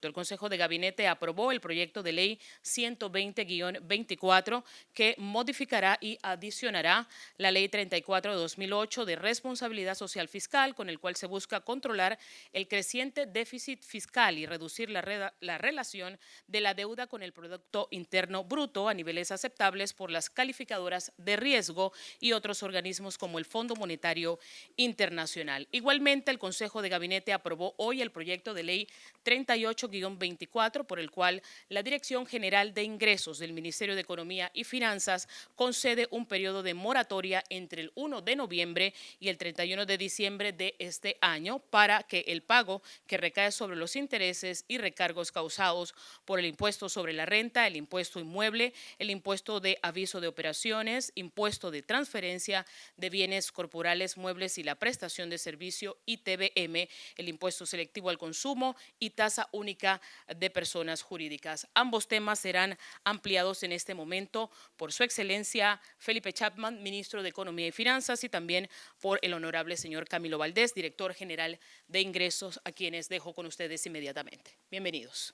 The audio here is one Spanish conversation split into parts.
El Consejo de Gabinete aprobó el proyecto de ley 120-24 que modificará y adicionará la ley 34 de 2008 de responsabilidad social fiscal, con el cual se busca controlar el creciente déficit fiscal y reducir la relación de la deuda con el Producto Interno Bruto a niveles aceptables por las calificadoras de riesgo y otros organismos como el Fondo Monetario Internacional. Igualmente, el Consejo de Gabinete aprobó hoy el proyecto de ley 38-24, por el cual la Dirección General de Ingresos del Ministerio de Economía y Finanzas concede un periodo de moratoria entre el 1 de noviembre y el 31 de diciembre de este año para que el pago que recae sobre los intereses y recargos causados por el impuesto sobre la renta, el impuesto inmueble, el impuesto de aviso de operaciones, impuesto de transferencia de bienes corporales, muebles y la prestación de servicio ITBM, el impuesto selectivo al consumo y tasa única de personas jurídicas. Ambos temas serán ampliados en este momento por Su Excelencia Felipe Chapman, ministro de Economía y Finanzas, y también por el honorable señor Camilo Valdés, director general de Ingresos, a quienes dejo con ustedes inmediatamente. Bienvenidos.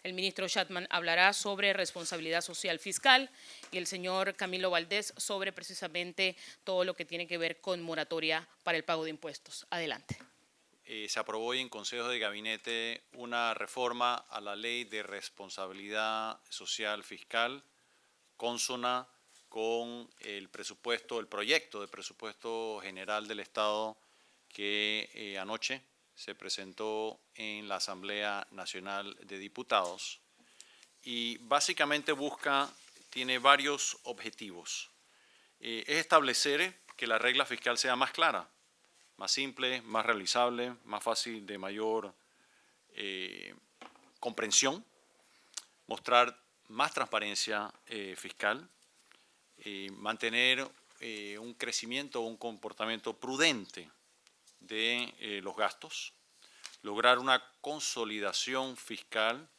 El ministro Chapman hablará sobre responsabilidad social fiscal y el señor Camilo Valdés sobre precisamente todo lo que tiene que ver con moratoria para el pago de impuestos. Adelante. Se aprobó hoy en Consejo de Gabinete una reforma a la Ley de Responsabilidad Social Fiscal, consona con el presupuesto, el proyecto de presupuesto general del Estado que anoche se presentó en la Asamblea Nacional de Diputados y básicamente tiene varios objetivos. Es establecer que la regla fiscal sea más clara, más simple, más realizable, más fácil, de mayor comprensión, mostrar más transparencia fiscal, mantener un crecimiento, un comportamiento prudente de los gastos, lograr una consolidación fiscal,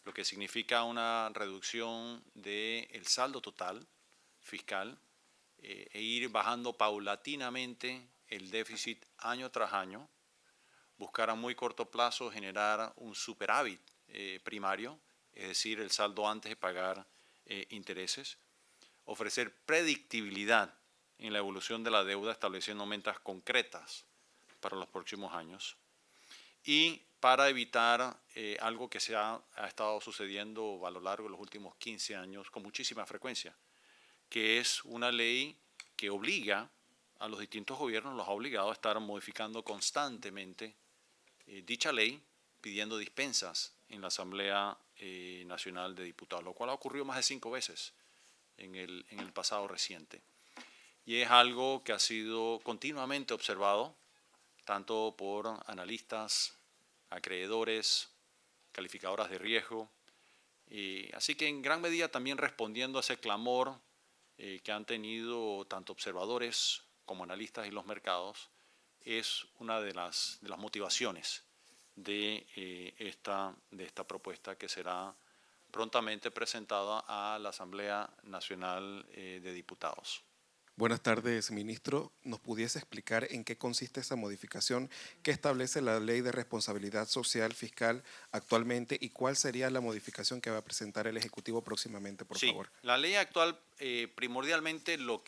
lo que significa una reducción del saldo total fiscal e ir bajando paulatinamente el déficit año tras año, buscar a muy corto plazo generar un superávit primario, es decir, el saldo antes de pagar intereses, ofrecer predictibilidad en la evolución de la deuda estableciendo metas concretas para los próximos años y para evitar algo que ha estado sucediendo a lo largo de los últimos 15 años con muchísima frecuencia, que es una ley que obliga a los distintos gobiernos, los ha obligado a estar modificando constantemente dicha ley, pidiendo dispensas en la Asamblea Nacional de Diputados, lo cual ha ocurrido más de 5 veces en el pasado reciente. Y es algo que ha sido continuamente observado, tanto por analistas, acreedores, calificadoras de riesgo, así que en gran medida también respondiendo a ese clamor que han tenido tanto observadores como analistas y los mercados, es una de las motivaciones de esta propuesta que será prontamente presentada a la Asamblea Nacional de Diputados. Buenas tardes, ministro. ¿Nos pudiese explicar en qué consiste esa modificación que establece la Ley de Responsabilidad Social Fiscal actualmente y cuál sería la modificación que va a presentar el Ejecutivo próximamente, por Sí, favor? la ley actual primordialmente lo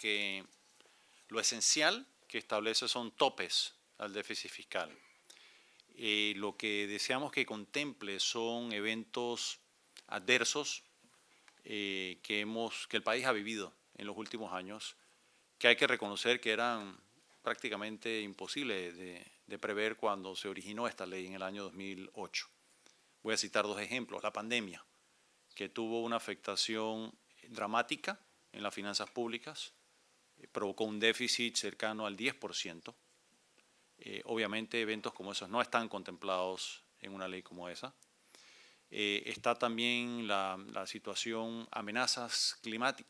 esencial que establece son topes al déficit fiscal. Lo que deseamos que contemple son eventos adversos que el país ha vivido en los últimos años, que hay que reconocer que eran prácticamente imposibles de prever cuando se originó esta ley en el año 2008. Voy a citar 2 ejemplos. La pandemia, que tuvo una afectación dramática en las finanzas públicas, provocó un déficit cercano al 10%. Obviamente eventos como esos no están contemplados en una ley como esa. Está también la situación, amenazas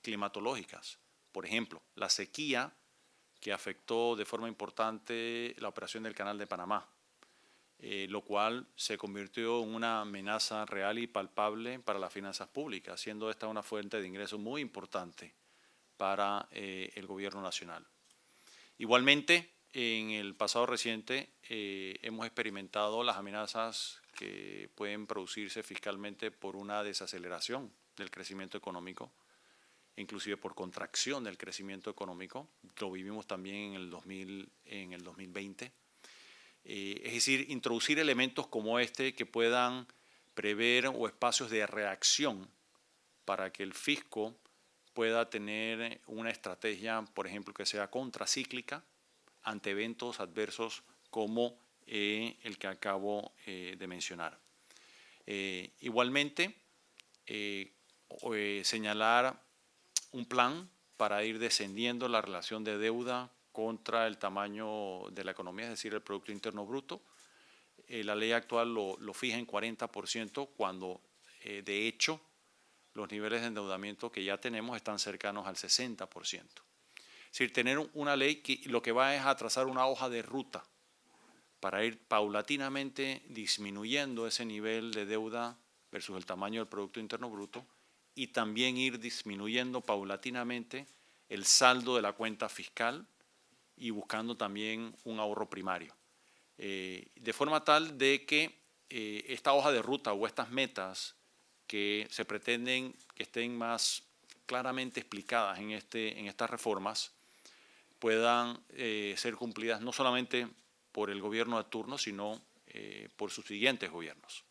climatológicas. Por ejemplo, la sequía que afectó de forma importante la operación del Canal de Panamá, lo cual se convirtió en una amenaza real y palpable para las finanzas públicas, siendo esta una fuente de ingresos muy importante para el gobierno nacional. Igualmente, en el pasado reciente hemos experimentado las amenazas que pueden producirse fiscalmente por una desaceleración del crecimiento económico, inclusive por contracción del crecimiento económico. Lo vivimos también en el 2020. Es decir, introducir elementos como este que puedan prever o espacios de reacción para que el fisco pueda tener una estrategia, por ejemplo, que sea contracíclica ante eventos adversos como el que acabo de mencionar. Igualmente, señalar un plan para ir descendiendo la relación de deuda contra el tamaño de la economía, es decir, el Producto Interno Bruto. La ley actual lo fija en 40% cuando, de hecho, los niveles de endeudamiento que ya tenemos están cercanos al 60%. Es decir, tener una ley que lo que va es a trazar una hoja de ruta para ir paulatinamente disminuyendo ese nivel de deuda versus el tamaño del Producto Interno Bruto y también ir disminuyendo paulatinamente el saldo de la cuenta fiscal y buscando también un ahorro primario. De forma tal de que esta hoja de ruta o estas metas que se pretenden que estén más claramente explicadas en estas reformas puedan ser cumplidas no solamente por el gobierno de turno, sino por sus siguientes gobiernos.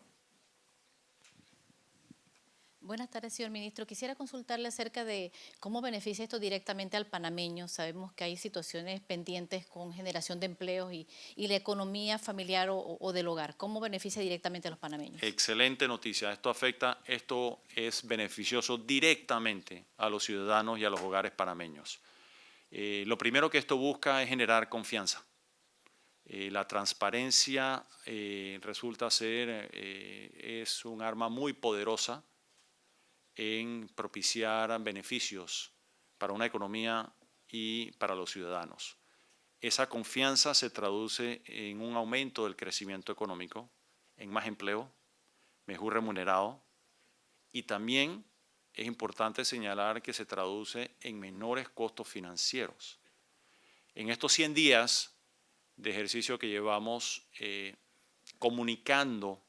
Buenas tardes, señor ministro. Quisiera consultarle acerca de cómo beneficia esto directamente al panameño. Sabemos que hay situaciones pendientes con generación de empleos y la economía familiar o del hogar. ¿Cómo beneficia directamente a los panameños? Excelente noticia. Esto es beneficioso directamente a los ciudadanos y a los hogares panameños. Lo primero que esto busca es generar confianza. La transparencia resulta ser, es un arma muy poderosa en propiciar beneficios para una economía y para los ciudadanos. Esa confianza se traduce en un aumento del crecimiento económico, en más empleo, mejor remunerado, y también es importante señalar que se traduce en menores costos financieros. En estos 100 días de ejercicio que llevamos comunicando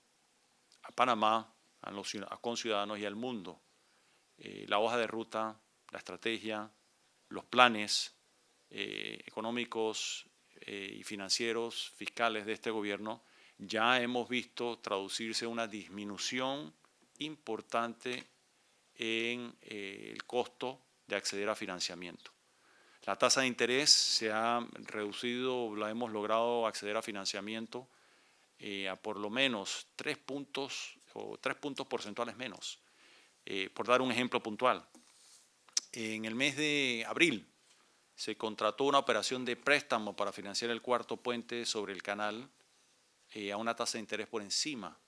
a Panamá, a los conciudadanos y al mundo, la hoja de ruta, la estrategia, los planes económicos y financieros, fiscales de este gobierno, ya hemos visto traducirse una disminución importante en el costo de acceder a financiamiento. La tasa de interés se ha reducido, la hemos logrado acceder a financiamiento a por lo menos 3 puntos o 3 puntos porcentuales menos. Por dar un ejemplo puntual, en el mes de abril se contrató una operación de préstamo para financiar el cuarto puente sobre el canal a una tasa de interés por encima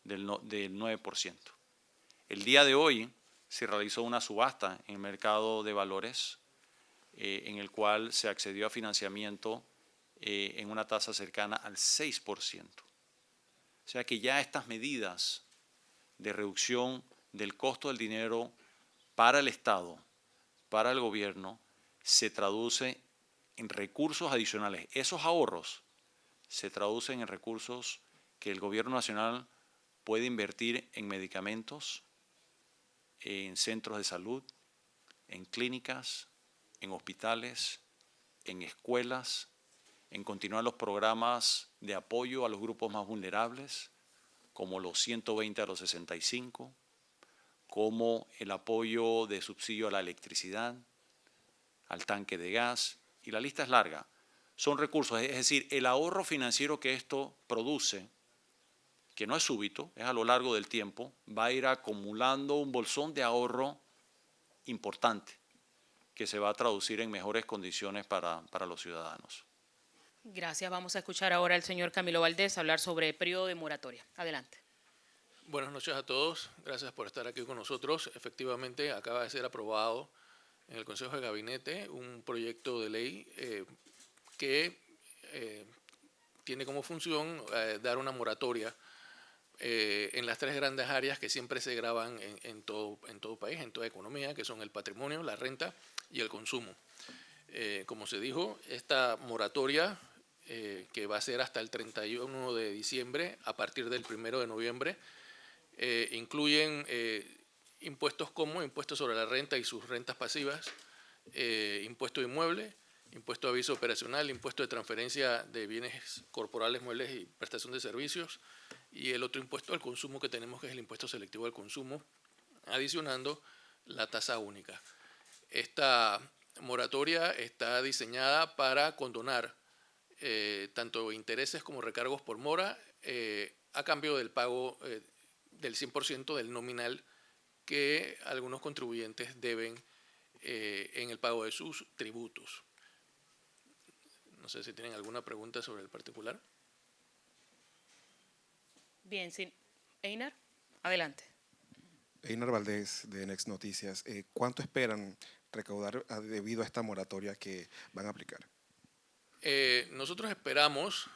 del 9%. El día de hoy se realizó una subasta en el mercado de valores en el cual se accedió a financiamiento en una tasa cercana al 6%. O sea que ya estas medidas de reducción del costo del dinero para el Estado, para el gobierno, se traduce en recursos adicionales. Esos ahorros se traducen en recursos que el gobierno nacional puede invertir en medicamentos, en centros de salud, en clínicas, en hospitales, en escuelas, en continuar los programas de apoyo a los grupos más vulnerables, como los 120 a los 65, como el apoyo de subsidio a la electricidad, al tanque de gas, y la lista es larga. Son recursos, es decir, el ahorro financiero que esto produce, que no es súbito, es a lo largo del tiempo, va a ir acumulando un bolsón de ahorro importante que se va a traducir en mejores condiciones para los ciudadanos. Gracias. Vamos a escuchar ahora al señor Camilo Valdés hablar sobre el periodo de moratoria. Adelante. Buenas noches a todos. Gracias por estar aquí con nosotros. Efectivamente, acaba de ser aprobado en el Consejo de Gabinete un proyecto de ley que tiene como función dar una moratoria en las 3 grandes áreas que siempre se graban en todo país, en toda economía, que son el patrimonio, la renta y el consumo. Como se dijo, esta moratoria que va a ser hasta el 31 de diciembre a partir del 1 de noviembre. Incluyen impuestos como impuesto sobre la renta y sus rentas pasivas, impuesto de inmueble, impuesto de aviso operacional, impuesto de transferencia de bienes corporales, muebles y prestación de servicios, y el otro impuesto al consumo que tenemos, que es el impuesto selectivo al consumo, adicionando la tasa única. Esta moratoria está diseñada para condonar tanto intereses como recargos por mora a cambio del pago del 100% del nominal que algunos contribuyentes deben en el pago de sus tributos. No sé si tienen alguna pregunta sobre el particular. Bien, sí. Einar, adelante. Einar Valdés, de Next Noticias. ¿Cuánto esperan recaudar debido a esta moratoria que van a aplicar? Nosotros esperamos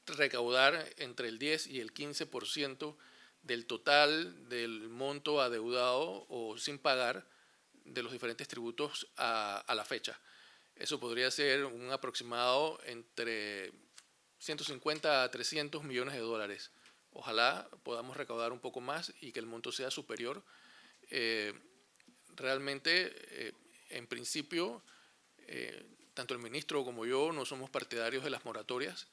recaudar entre el 10 y el 15% del total del monto adeudado o sin pagar de los diferentes tributos a la fecha. Eso podría ser un aproximado entre 150 a 300 millones de dólares. Ojalá podamos recaudar un poco más y que el monto sea superior. Realmente, en principio, tanto el ministro como yo no somos partidarios de las moratorias.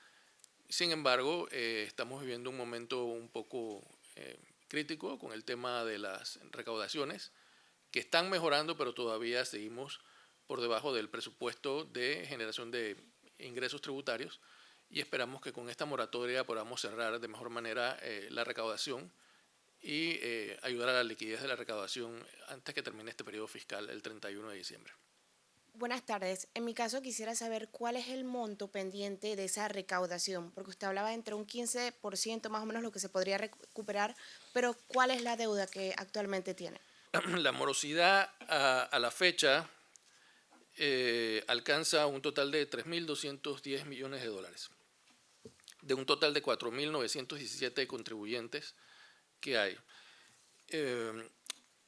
Sin embargo, estamos viviendo un momento un poco crítico con el tema de las recaudaciones, que están mejorando, pero todavía seguimos por debajo del presupuesto de generación de ingresos tributarios, y esperamos que con esta moratoria podamos cerrar de mejor manera la recaudación y ayudar a la liquidez de la recaudación antes que termine este periodo fiscal el 31 de diciembre. Buenas tardes. En mi caso quisiera saber cuál es el monto pendiente de esa recaudación, porque usted hablaba de entre un 15% más o menos lo que se podría recuperar, pero ¿cuál es la deuda que actualmente tiene? La morosidad a la fecha alcanza un total de 3.210 millones de dólares, de un total de 4.917 contribuyentes que hay.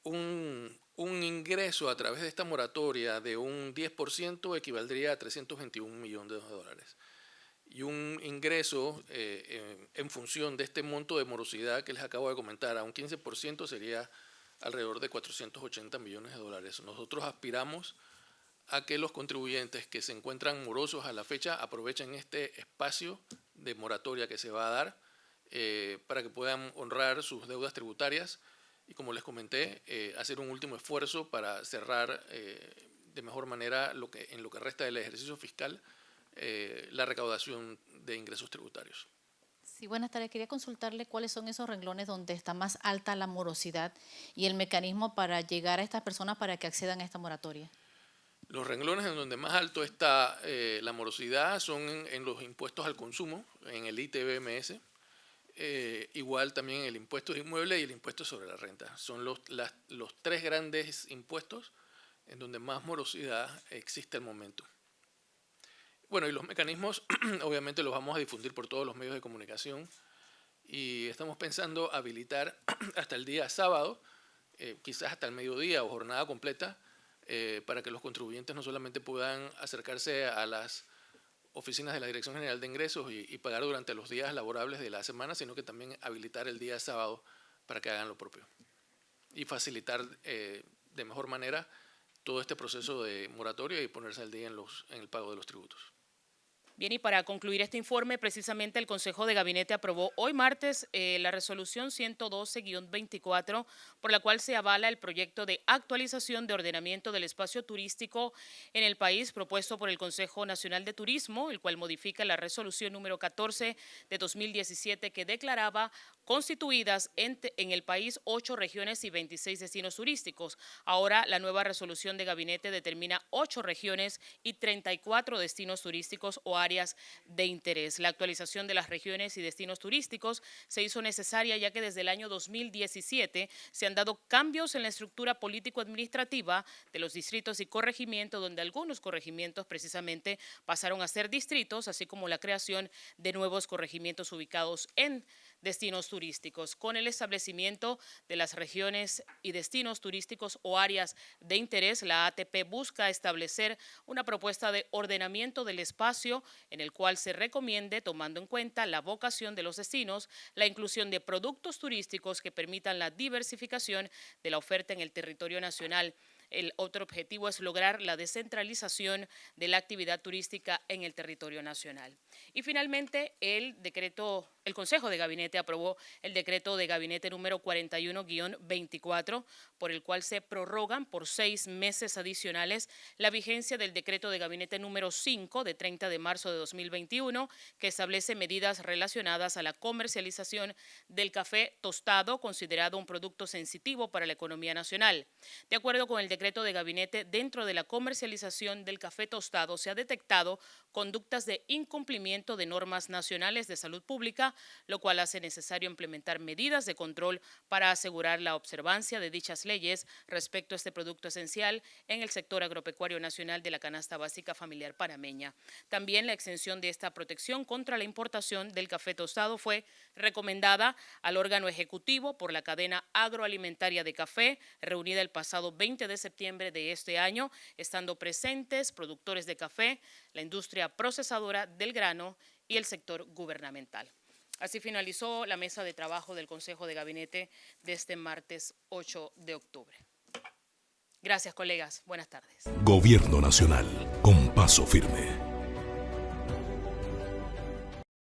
Un ingreso a través de esta moratoria de un 10% equivaldría a 321 millones de dólares. Y un ingreso en función de este monto de morosidad que les acabo de comentar, a un 15% sería alrededor de 480 millones de dólares. Nosotros aspiramos a que los contribuyentes que se encuentran morosos a la fecha aprovechen este espacio de moratoria que se va a dar para que puedan honrar sus deudas tributarias y, como les comenté, hacer un último esfuerzo para cerrar de mejor manera en lo que resta del ejercicio fiscal la recaudación de ingresos tributarios. Sí, buenas tardes. Quería consultarle cuáles son esos renglones donde está más alta la morosidad y el mecanismo para llegar a estas personas para que accedan a esta moratoria. Los renglones en donde más alto está la morosidad son en los impuestos al consumo, en el ITBMS, igual también el impuesto de inmueble y el impuesto sobre la renta. Son los tres grandes impuestos en donde más morosidad existe al momento. Bueno, y los mecanismos obviamente los vamos a difundir por todos los medios de comunicación y estamos pensando habilitar hasta el día sábado, quizás hasta el mediodía o jornada completa, para que los contribuyentes no solamente puedan acercarse a las oficinas de la Dirección General de Ingresos y pagar durante los días laborables de la semana, sino que también habilitar el día sábado para que hagan lo propio y facilitar de mejor manera todo este proceso de moratoria y ponerse al día en el pago de los tributos. Bien, y para concluir este informe, precisamente el Consejo de Gabinete aprobó hoy martes la resolución 112-24, por la cual se avala el proyecto de actualización de ordenamiento del espacio turístico en el país propuesto por el Consejo Nacional de Turismo, el cual modifica la resolución número 14 de 2017 que declaraba constituidas en el país 8 regiones y 26 destinos turísticos. Ahora la nueva resolución de gabinete determina 8 regiones y 34 destinos turísticos o áreas de interés. La actualización de las regiones y destinos turísticos se hizo necesaria ya que desde el año 2017 se han dado cambios en la estructura político-administrativa de los distritos y corregimientos, donde algunos corregimientos precisamente pasaron a ser distritos, así como la creación de nuevos corregimientos ubicados en destinos turísticos. Con el establecimiento de las regiones y destinos turísticos o áreas de interés, la ATP busca establecer una propuesta de ordenamiento del espacio en el cual se recomiende, tomando en cuenta la vocación de los destinos, la inclusión de productos turísticos que permitan la diversificación de la oferta en el territorio nacional. El otro objetivo es lograr la descentralización de la actividad turística en el territorio nacional. Y finalmente, el Consejo de Gabinete aprobó el decreto de gabinete número 41-24, por el cual se prorrogan por 6 meses adicionales la vigencia del decreto de gabinete número 5 de 30 de marzo de 2021, que establece medidas relacionadas a la comercialización del café tostado, considerado un producto sensitivo para la economía nacional. De acuerdo con el decreto de gabinete, dentro de la comercialización del café tostado se ha detectado conductas de incumplimiento de normas nacionales de salud pública, lo cual hace necesario implementar medidas de control para asegurar la observancia de dichas leyes respecto a este producto esencial en el sector agropecuario nacional de la canasta básica familiar panameña. También la extensión de esta protección contra la importación del café tostado fue recomendada al órgano ejecutivo por la cadena agroalimentaria de café, reunida el pasado 20 de septiembre de este año, estando presentes productores de café, la industria procesadora del grano y el sector gubernamental. Así finalizó la mesa de trabajo del Consejo de Gabinete de este martes 8 de octubre. Gracias, colegas. Buenas tardes. Gobierno Nacional, con paso firme.